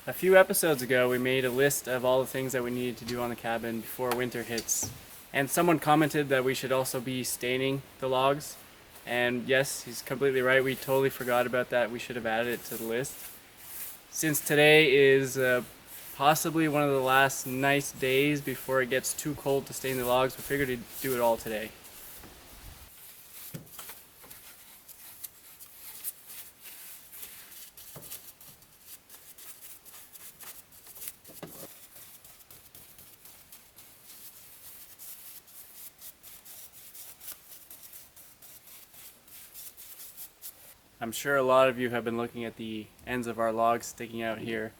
A few episodes ago, we made a list of all the things that we needed to do on the cabin before winter hits. And someone commented that we should also be staining the logs. And yes, he's completely right. We totally forgot about that. We should have added it to the list. Since today is possibly one of the last nice days before it gets too cold to stain the logs, we figured we'd do it all today. I'm sure a lot of you have been looking at the ends of our logs sticking out here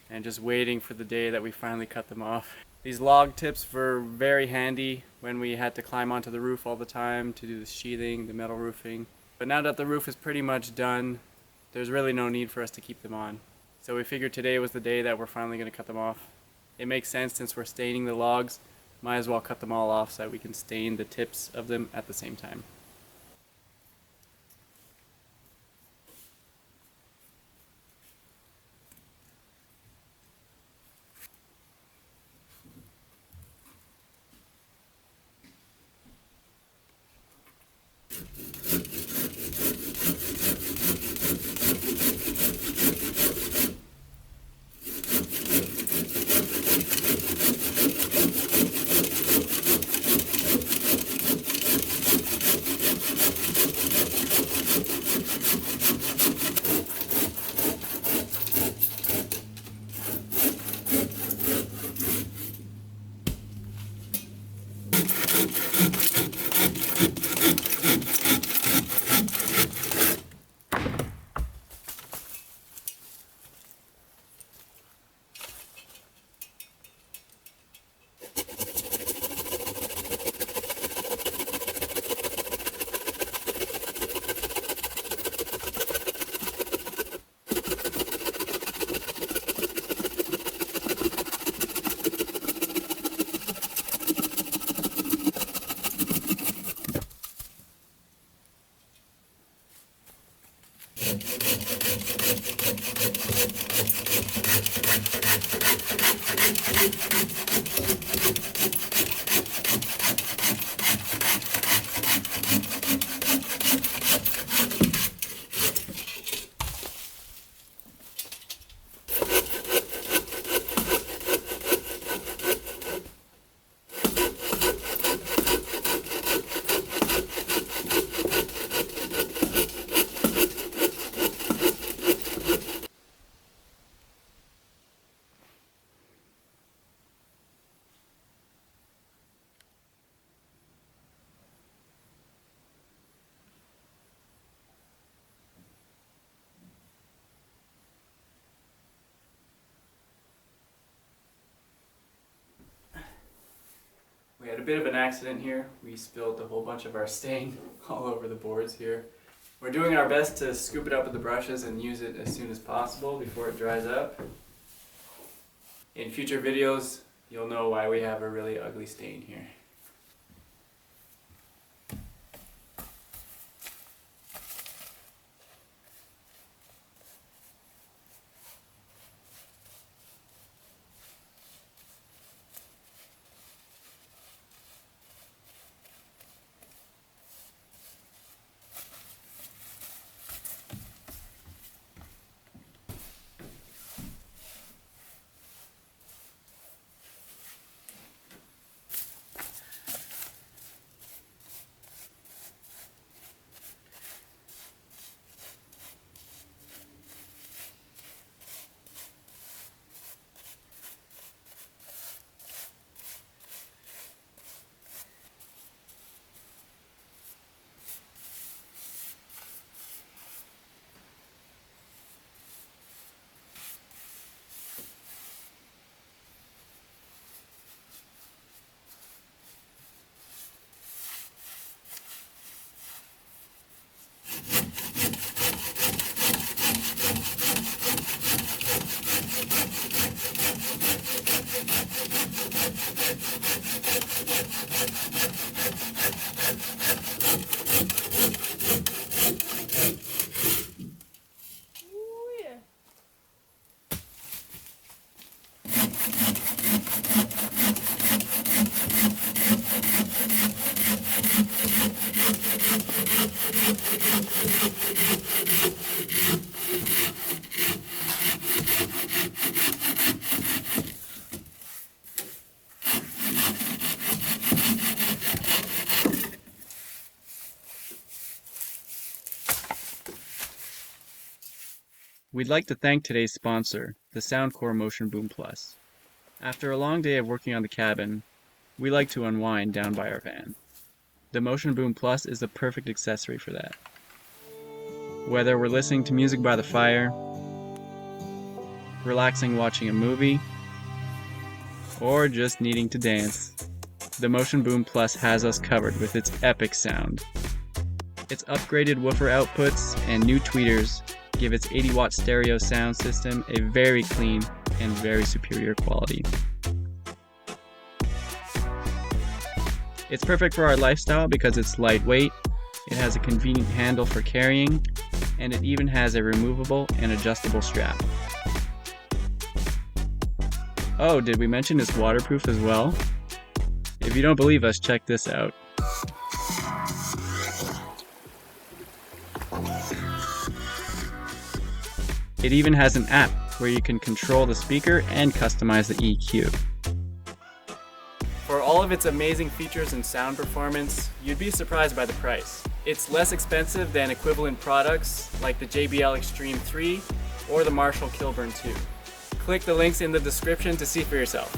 and just waiting for the day that we finally cut them off. These log tips were very handy when we had to climb onto the roof all the time to do the sheathing, the metal roofing. But now that the roof is pretty much done, there's really no need for us to keep them on. So we figured today was the day that we're finally going to cut them off. It makes sense since we're staining the logs, might as well cut them all off so that we can stain the tips of them at the same time. We had a bit of an accident here. We spilled a whole bunch of our stain all over the boards here. We're doing our best to scoop it up with the brushes and use it as soon as possible before it dries up. In future videos, you'll know why we have a really ugly stain here. We'd like to thank today's sponsor, the Soundcore Motion Boom Plus. After a long day of working on the cabin, we like to unwind down by our van. The Motion Boom Plus is the perfect accessory for that. Whether we're listening to music by the fire, relaxing watching a movie, or just needing to dance, the Motion Boom Plus has us covered with its epic sound. Its upgraded woofer outputs and new tweeters give its 80-watt stereo sound system a very clean and very superior quality. It's perfect for our lifestyle because it's lightweight, it has a convenient handle for carrying, and it even has a removable and adjustable strap. Oh, did we mention it's waterproof as well? If you don't believe us, check this out. It even has an app where you can control the speaker and customize the EQ. For all of its amazing features and sound performance, you'd be surprised by the price. It's less expensive than equivalent products like the JBL Extreme 3 or the Marshall Kilburn 2. Click the links in the description to see for yourself.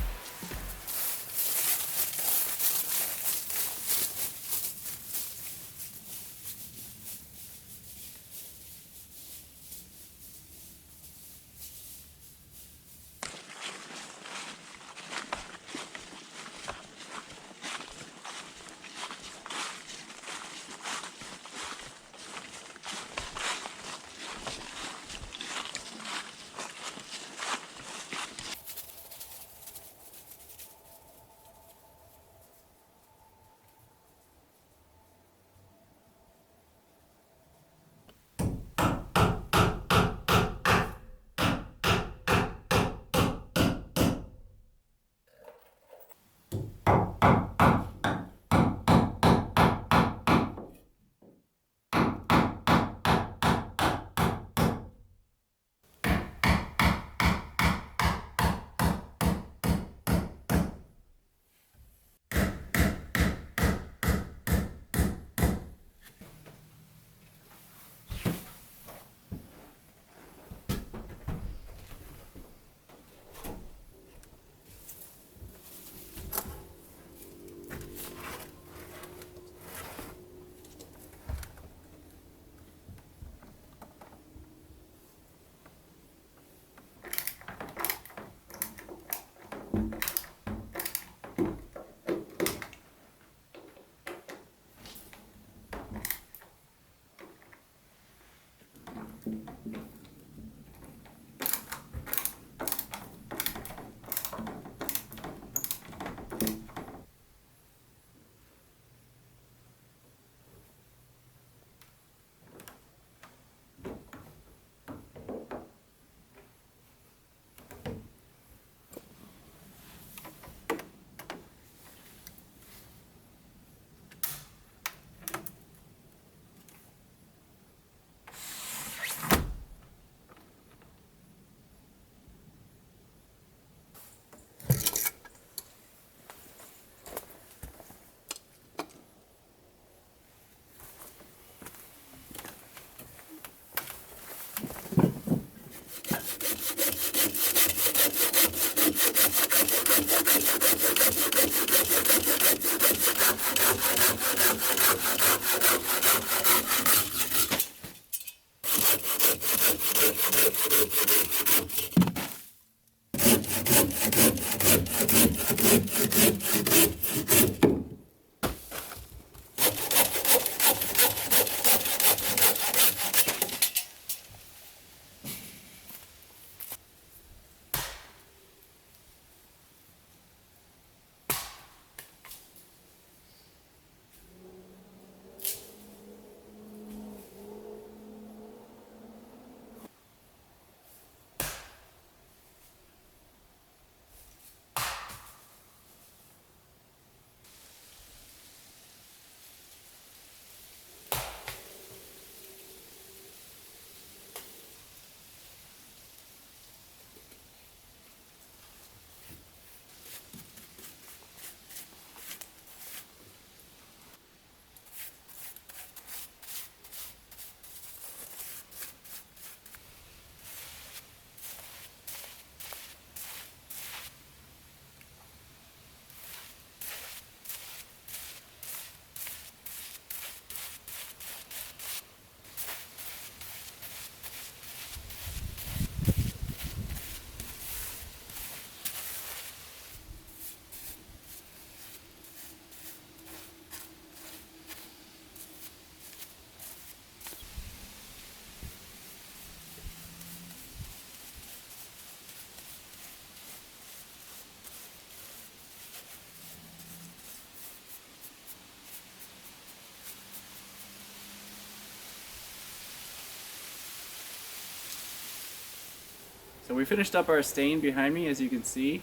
So we finished up our stain behind me, as you can see.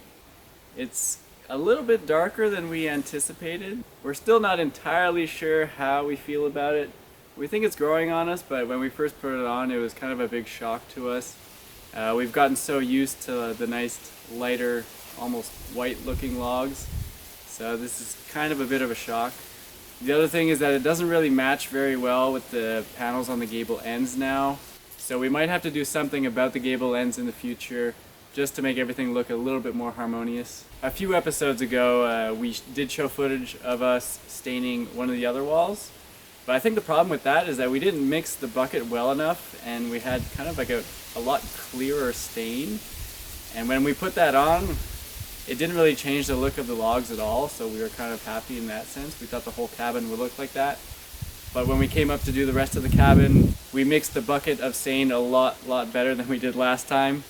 It's a little bit darker than we anticipated. We're still not entirely sure how we feel about it. We think it's growing on us, but when we first put it on, it was kind of a big shock to us. We've gotten so used to the nice, lighter, almost white-looking logs, so this is kind of a bit of a shock. The other thing is that it doesn't really match very well with the panels on the gable ends now. So we might have to do something about the gable ends in the future just to make everything look a little bit more harmonious. A few episodes ago we did show footage of us staining one of the other walls, but I think the problem with that is that we didn't mix the bucket well enough and we had kind of like a lot clearer stain. And when we put that on, it didn't really change the look of the logs at all, so we were kind of happy in that sense. We thought the whole cabin would look like that. But when we came up to do the rest of the cabin, we mixed the bucket of stain a lot better than we did last time.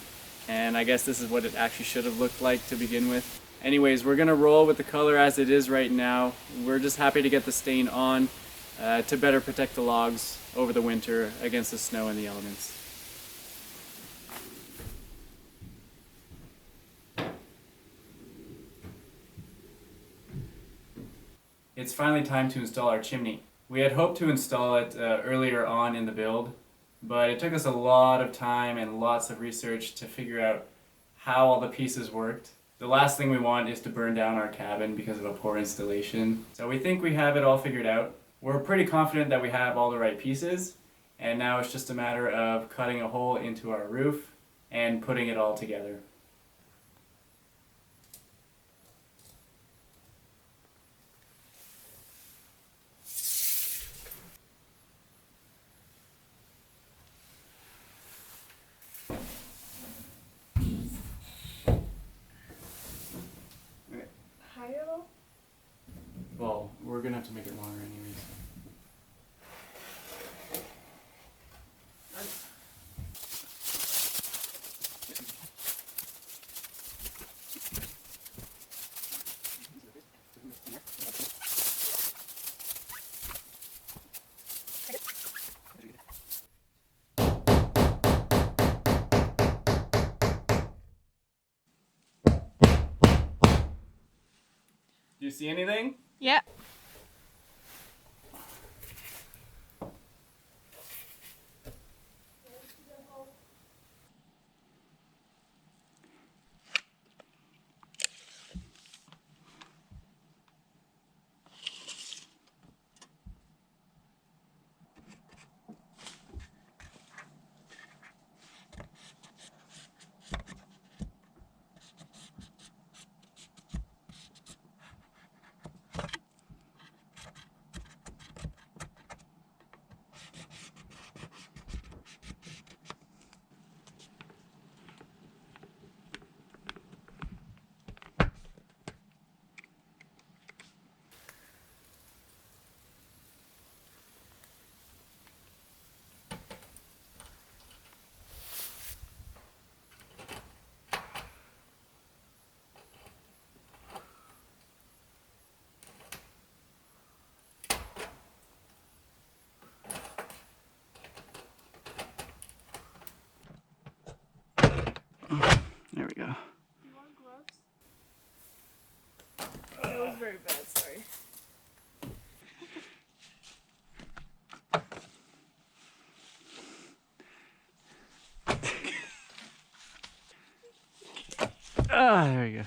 And I guess this is what it actually should have looked like to begin with. Anyways, we're gonna roll with the color as it is right now. We're just happy to get the stain on to better protect the logs over the winter against the snow and the elements. It's finally time to install our chimney. We had hoped to install it earlier on in the build, but it took us a lot of time and lots of research to figure out how all the pieces worked. The last thing we want is to burn down our cabin because of a poor installation. So we think we have it all figured out. We're pretty confident that we have all the right pieces, and now it's just a matter of cutting a hole into our roof and putting it all together. Well, we're gonna have to make it longer anyways. Do you see anything? Yeah. There we go. You want gloves? That was very bad, sorry. There we go.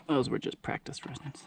Those were just practice runs.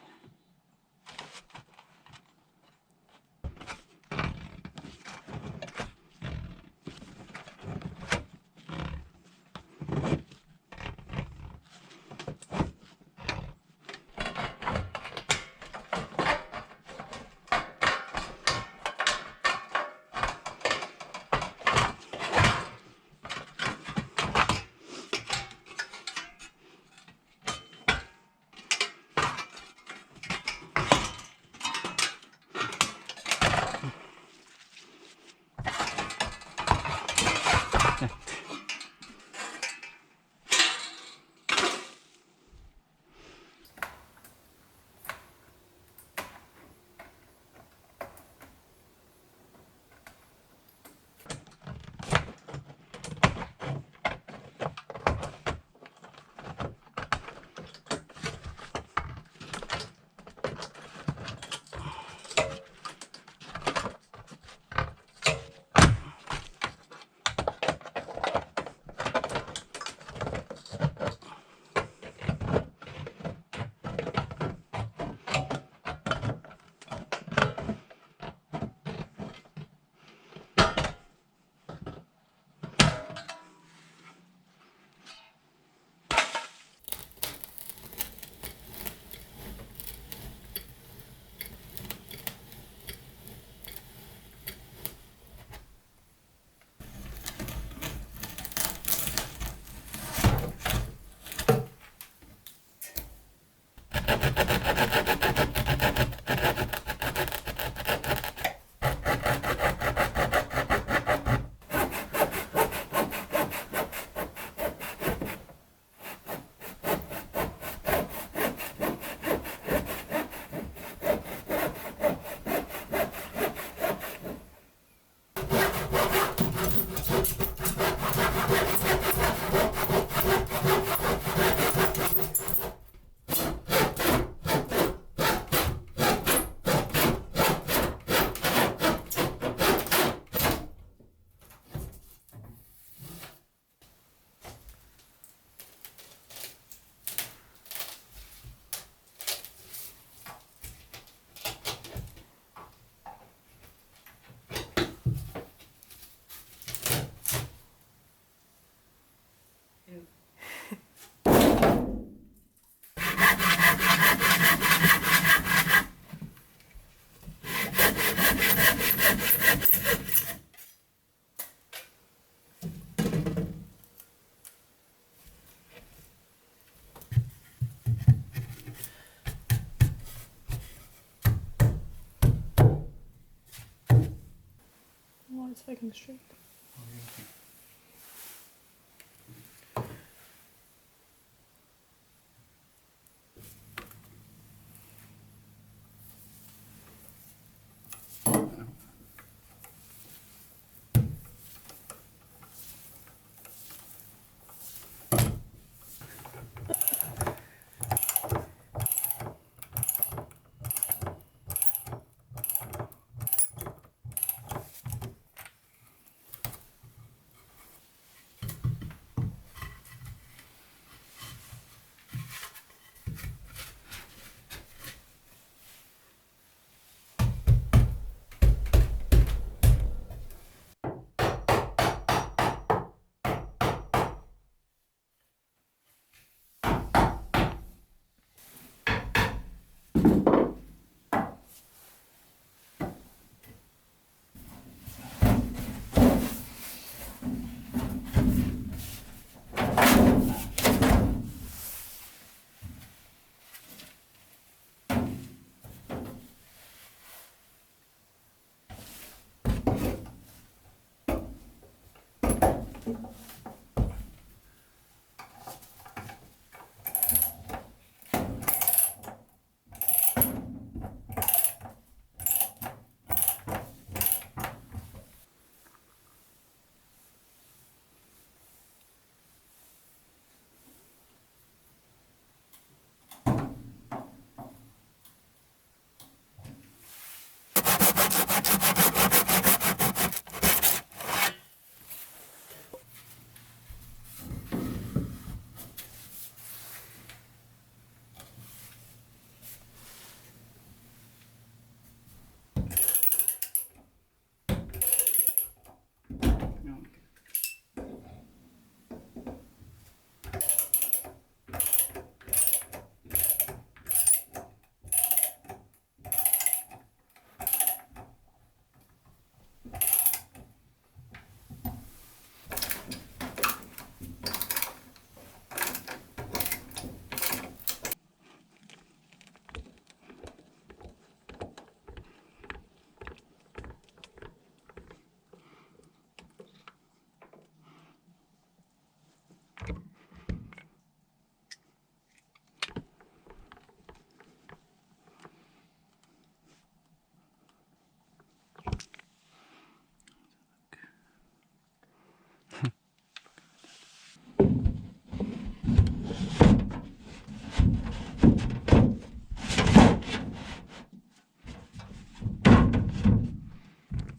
Oh, it's fucking straight.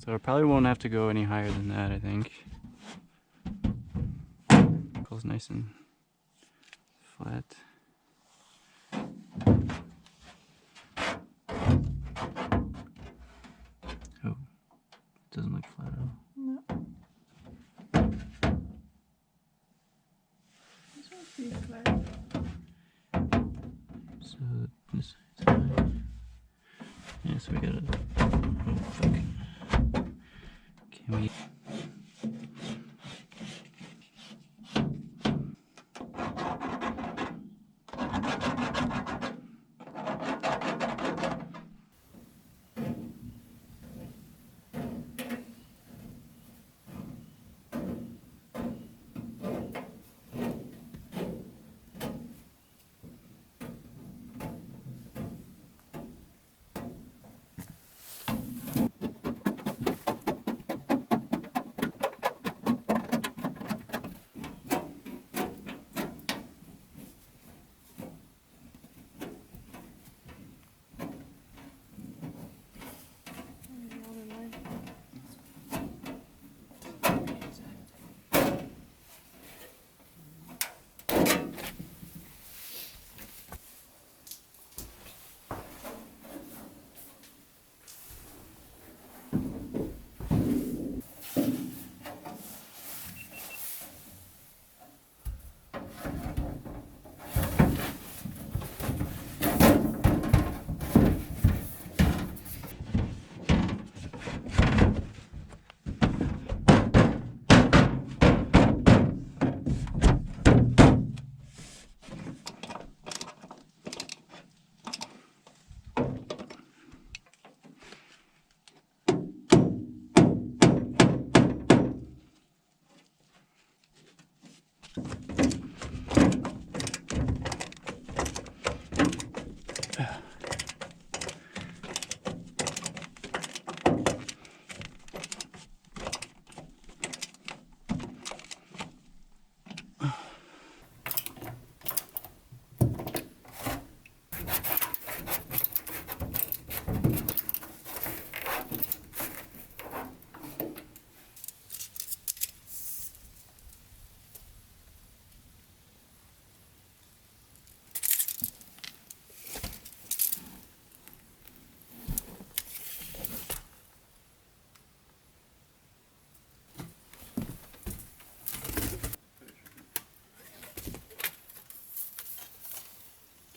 So I probably won't have to go any higher than that, I think. Feels nice and flat. Oh, it doesn't look flat at all. No. This one's pretty flat. So this is high. Yeah, so we gotta. Oh fuck. Can we?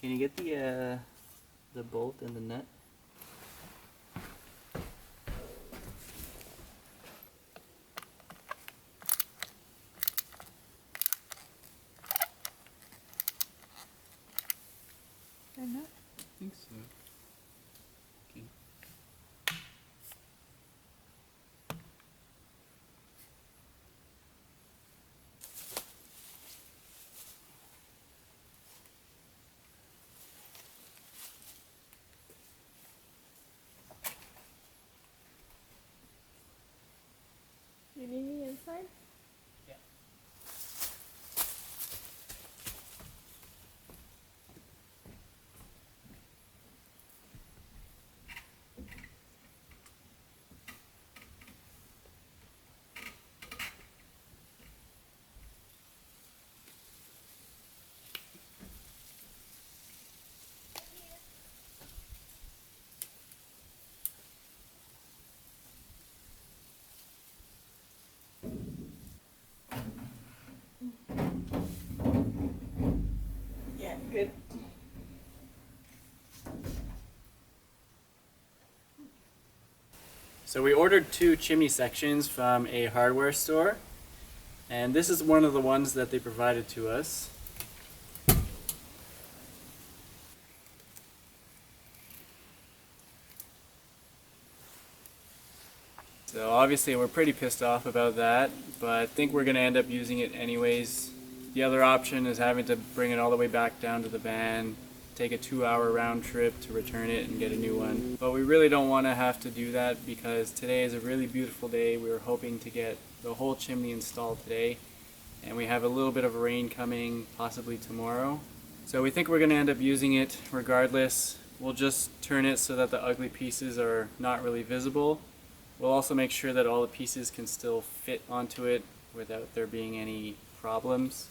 Can you get the bolt and the nut? Fair enough. I think so. Okay. You need me inside? Yeah, good. So we ordered 2 chimney sections from a hardware store, and this is one of the ones that they provided to us. So obviously we're pretty pissed off about that, but I think we're going to end up using it anyways. The other option is having to bring it all the way back down to the van, take a 2-hour round trip to return it and get a new one. But we really don't want to have to do that because today is a really beautiful day. We were hoping to get the whole chimney installed today, and we have a little bit of rain coming possibly tomorrow. So we think we're going to end up using it regardless. We'll just turn it so that the ugly pieces are not really visible. We'll also make sure that all the pieces can still fit onto it without there being any problems.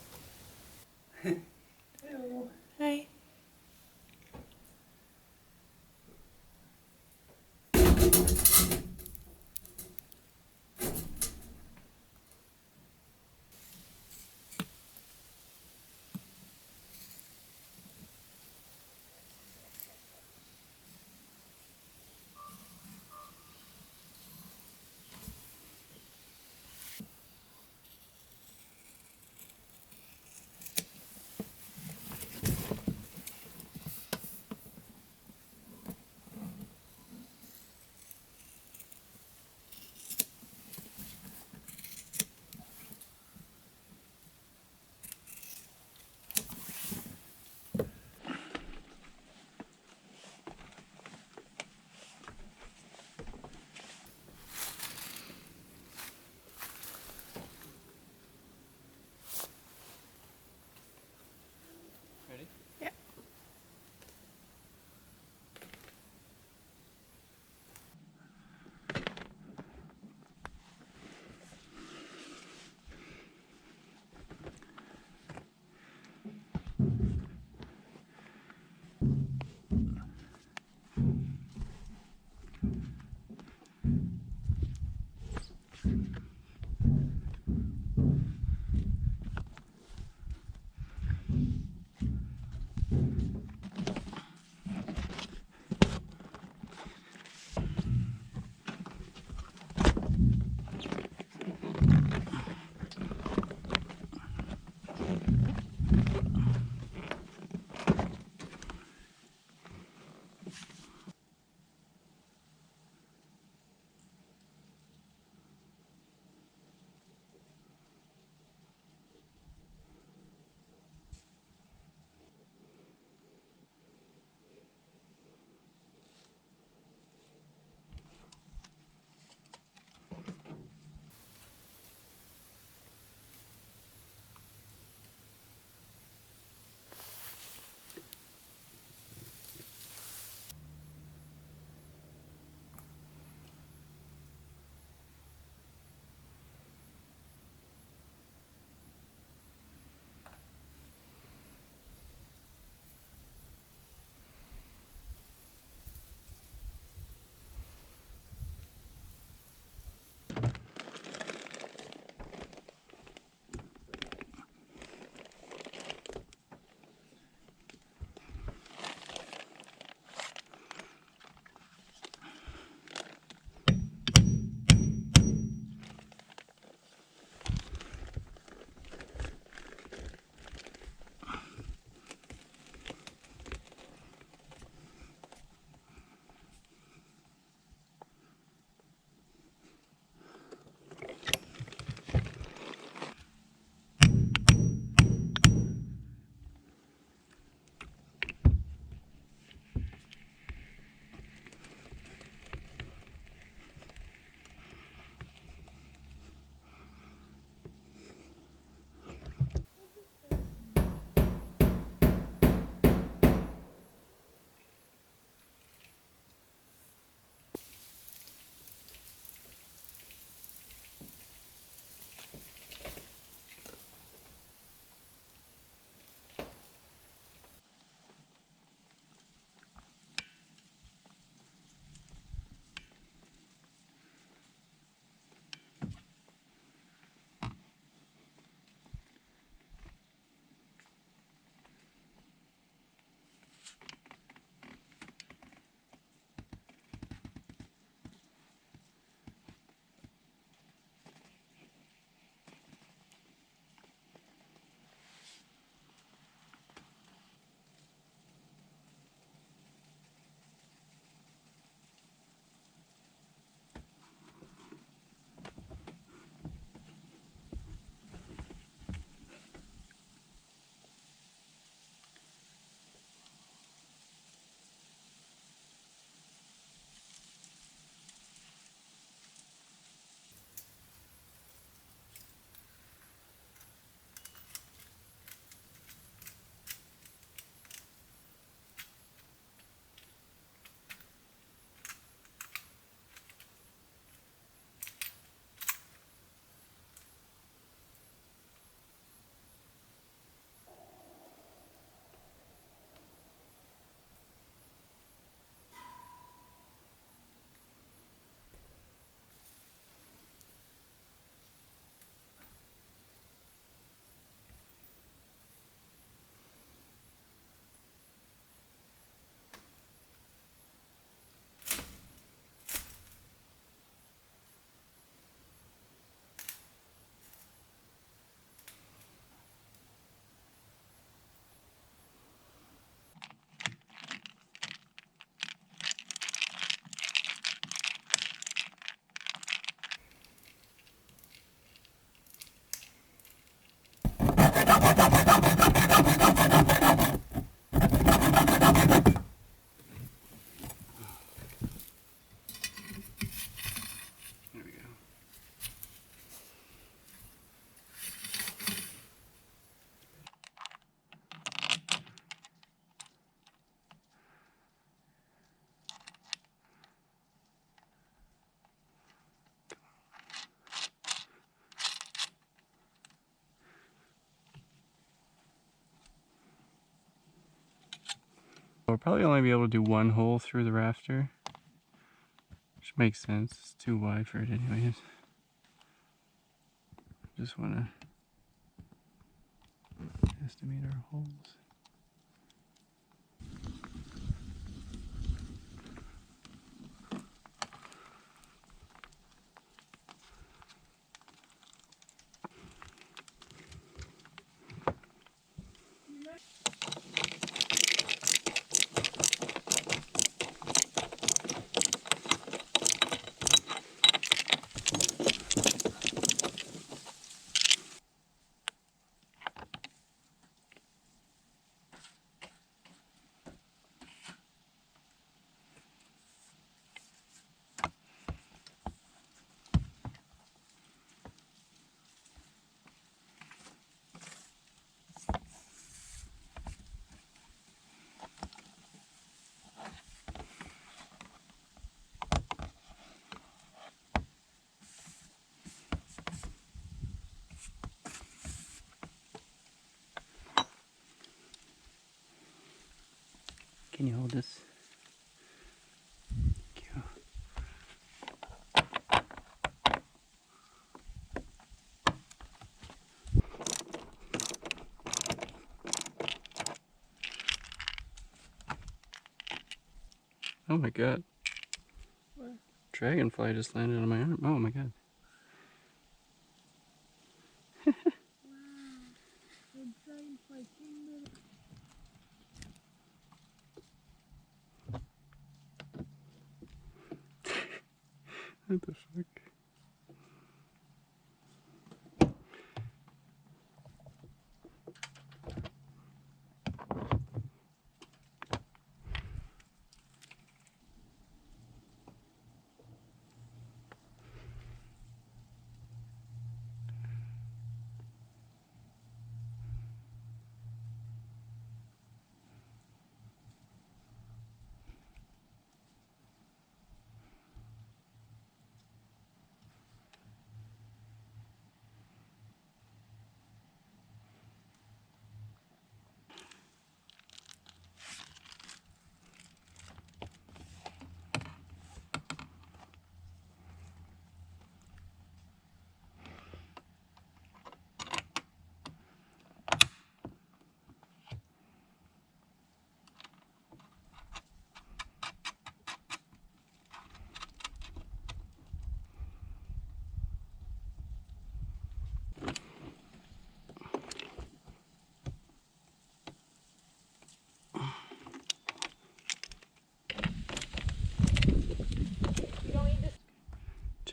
Hello. Hi. We'll probably only be able to do one hole through the rafter, which makes sense. It's too wide for it anyways. Just want to estimate our holes. Can you hold this? Thank you. Oh my god. What? Dragonfly just landed on my arm. Oh my god. What the fuck?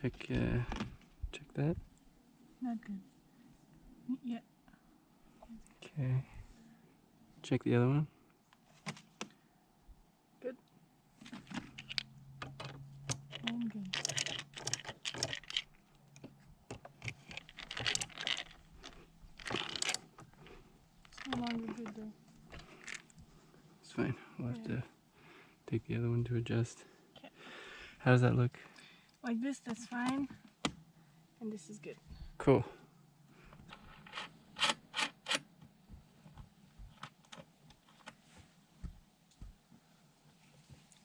Check that. Not good. Yeah. Okay. Check the other one. Good. And good. It's no longer good though. It's fine. We'll have to take the other one to adjust. Okay. How does that look? Like this, that's fine. And this is good. Cool.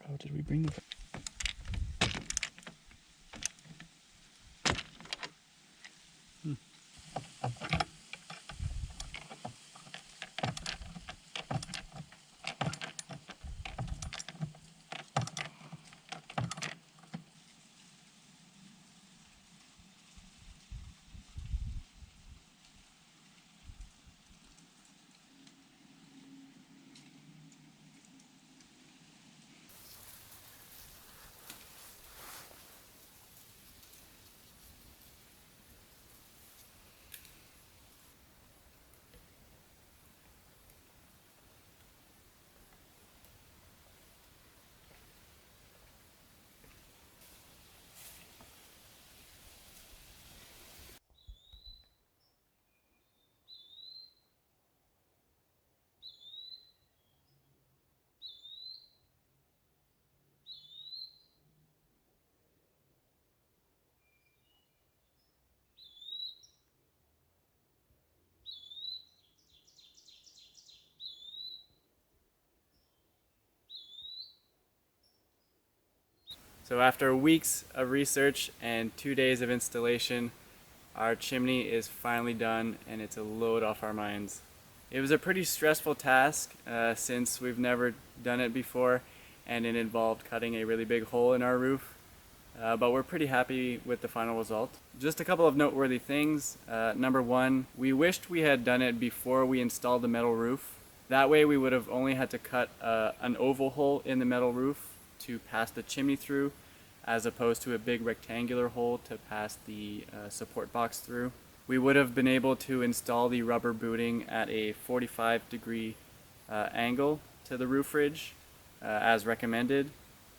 Oh, did we bring the... So after weeks of research and 2 days of installation, our chimney is finally done and it's a load off our minds. It was a pretty stressful task since we've never done it before, and it involved cutting a really big hole in our roof. But we're pretty happy with the final result. Just a couple of noteworthy things. Number one, we wished we had done it before we installed the metal roof. That way we would have only had to cut an oval hole in the metal roof to pass the chimney through, as opposed to a big rectangular hole to pass the support box through. We would have been able to install the rubber booting at a 45-degree angle to the roof ridge, as recommended,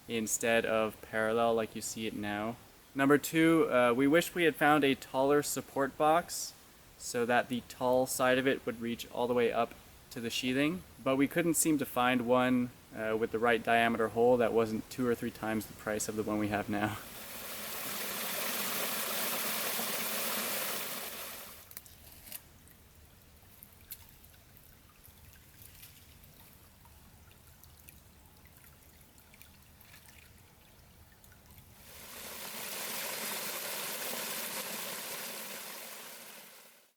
instead of parallel like you see it now. Number two, we wish we had found a taller support box so that the tall side of it would reach all the way up to the sheathing, but we couldn't seem to find one with the right diameter hole that wasn't 2 or 3 times the price of the one we have now.